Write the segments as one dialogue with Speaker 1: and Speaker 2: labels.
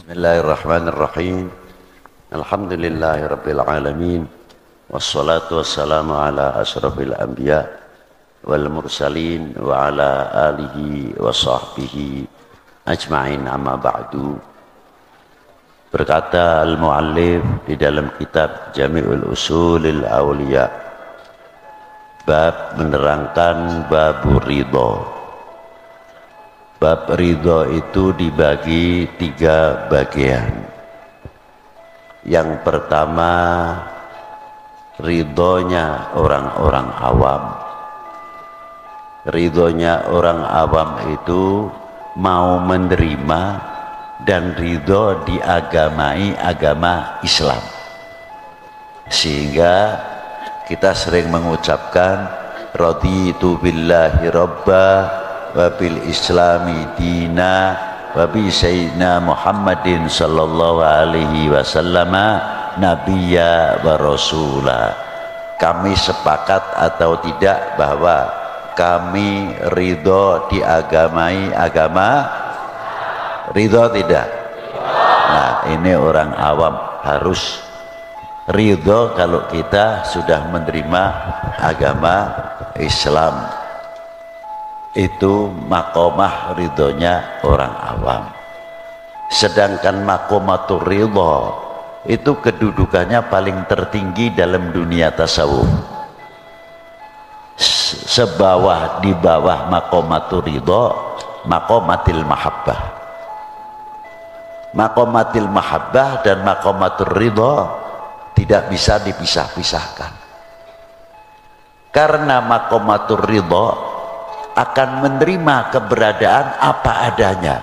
Speaker 1: Bismillahirrahmanirrahim. Alhamdulillahirabbil alamin. Wassalatu wassalamu ala asyrafil anbiya wal mursalin wa ala alihi wa sahbihi ajma'in, amma ba'du. Berkata al-muallif di dalam kitab Jami'ul Usulil Awliya, bab menerangkan babu ridho. Bab ridho itu dibagi 3 bagian. Yang pertama, ridhonya orang-orang awam. Ridhonya orang awam itu mau menerima dan ridho diagamai agama Islam. Sehingga kita sering mengucapkan raditu billahi rabba wa bil islami dina wa bi sayyidina Muhammadin sallallahu alaihi wasallam nabiyya wa rasula. Kami sepakat atau tidak bahwa kami ridho diagamai agama ridho tidak? Nah, ini orang awam harus ridho kalau kita sudah menerima agama Islam. Itu makomah ridhonya orang awam. Sedangkan makomatur ridho itu kedudukannya paling tertinggi dalam dunia tasawuf. Di bawah makomatur ridho, makomatil mahabbah. Makomatil mahabbah dan makomatur ridho tidak bisa dipisah-pisahkan. Karena makomatur ridho akan menerima keberadaan apa adanya.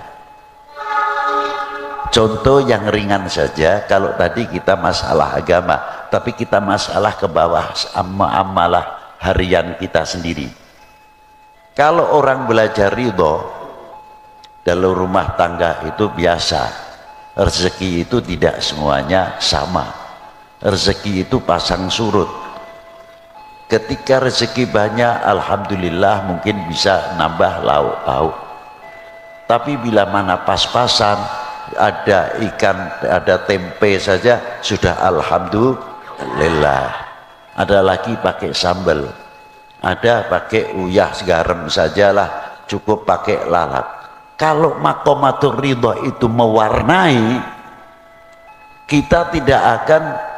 Speaker 1: Contoh yang ringan saja, kalau tadi kita masalah agama, tapi kita masalah ke bawah amalah harian kita sendiri. Kalau orang belajar ridho dalam rumah tangga itu biasa, rezeki itu tidak semuanya sama. Rezeki itu pasang surut. Ketika rezeki banyak, alhamdulillah mungkin bisa nambah lauk-lauk. Tapi bila mana pas-pasan, ada ikan, ada tempe saja, sudah alhamdulillah. Ada lagi pakai sambal, ada pakai uyah garam sajalah, cukup pakai lalap. Kalau makomatur ridho itu mewarnai, kita tidak akan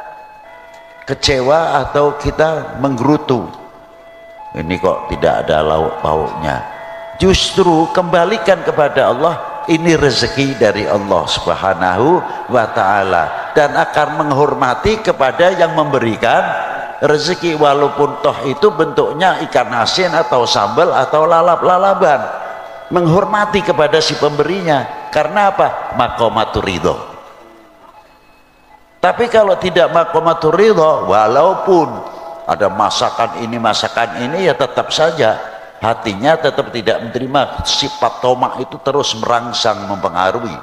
Speaker 1: kecewa atau kita menggerutu, ini kok tidak ada lauk pauknya. Justru kembalikan kepada Allah, ini rezeki dari Allah subhanahu wa ta'ala, dan akan menghormati kepada yang memberikan rezeki, walaupun toh itu bentuknya ikan asin atau sambal atau lalap-lalaban. Menghormati kepada si pemberinya. Karena apa? Makomatur ridho. Tapi kalau tidak makomatur ridho, walaupun ada masakan ini, ya tetap saja hatinya tetap tidak menerima. Sifat tomak itu terus merangsang, mempengaruhi.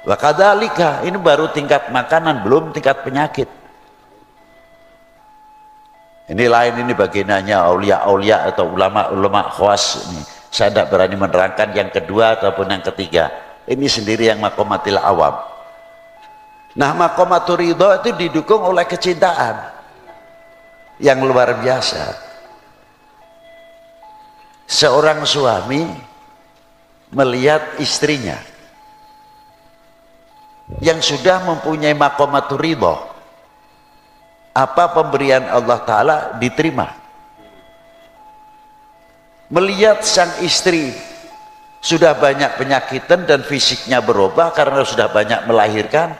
Speaker 1: Wa kadzalika, ini baru tingkat makanan, belum tingkat penyakit. Ini lain, ini bagiannya aulia-aulia atau ulama-ulama khawas. Saya tidak berani menerangkan yang kedua ataupun yang ketiga. Ini sendiri yang makomatil awam. Nah, makomatur ridho itu didukung oleh kecintaan yang luar biasa. Seorang suami melihat istrinya yang sudah mempunyai makomatur ridho, apa pemberian Allah Ta'ala diterima. Melihat sang istri sudah banyak penyakitan dan fisiknya berubah karena sudah banyak melahirkan,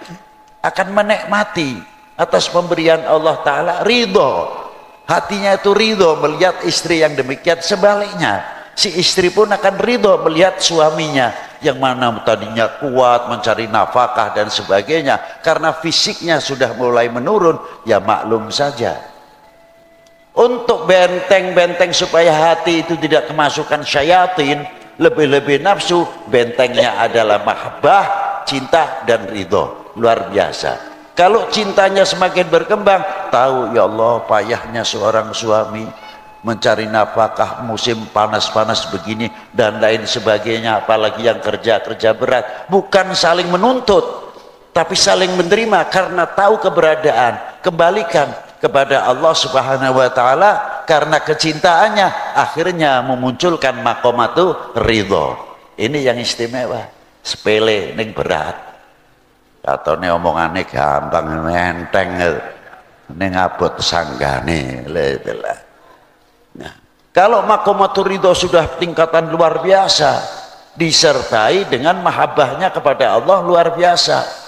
Speaker 1: akan menikmati atas pemberian Allah Ta'ala, ridho. Hatinya itu ridho melihat istri yang demikian. Sebaliknya, si istri pun akan ridho melihat suaminya yang mana tadinya kuat mencari nafkah dan sebagainya, karena fisiknya sudah mulai menurun, ya maklum saja. Untuk benteng-benteng supaya hati itu tidak kemasukan syayatin, lebih-lebih nafsu, bentengnya adalah mahabbah, cinta dan ridho. Luar biasa. Kalau cintanya semakin berkembang, tahu ya Allah payahnya seorang suami mencari nafkah musim panas-panas begini dan lain sebagainya, apalagi yang kerja berat, bukan saling menuntut tapi saling menerima karena tahu keberadaan. Kembalikan kepada Allah Subhanahu wa taala karena kecintaannya akhirnya memunculkan maqamatu ridho. Ini yang istimewa, sepele ning berat. Katone omongane gampang enteng ning abot sanggane. Nah, kalau maqamatur ridho sudah tingkatan luar biasa disertai dengan mahabbahnya kepada Allah luar biasa,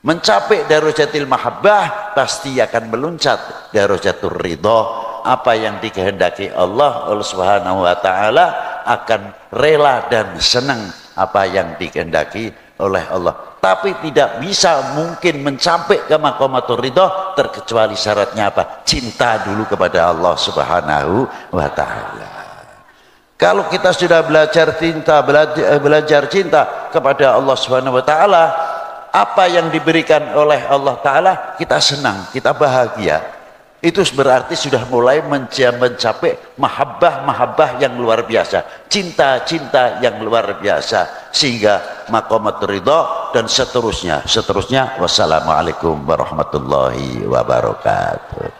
Speaker 1: mencapai darajatil mahabbah pasti akan meluncat darajatul ridho. Apa yang dikehendaki Allah Subhanahu wa taala akan rela dan senang apa yang dikehendaki oleh Allah. Tapi tidak bisa mungkin mencapai ke maqamatur ridho terkecuali syaratnya apa? Cinta dulu kepada Allah Subhanahu wa taala. Kalau kita sudah belajar cinta kepada Allah Subhanahu wa taala, apa yang diberikan oleh Allah taala kita senang, kita bahagia. Itu berarti sudah mulai mencapai mahabbah yang luar biasa, cinta yang luar biasa, sehingga maqamatur ridho dan seterusnya. Wassalamualaikum warahmatullahi wabarakatuh.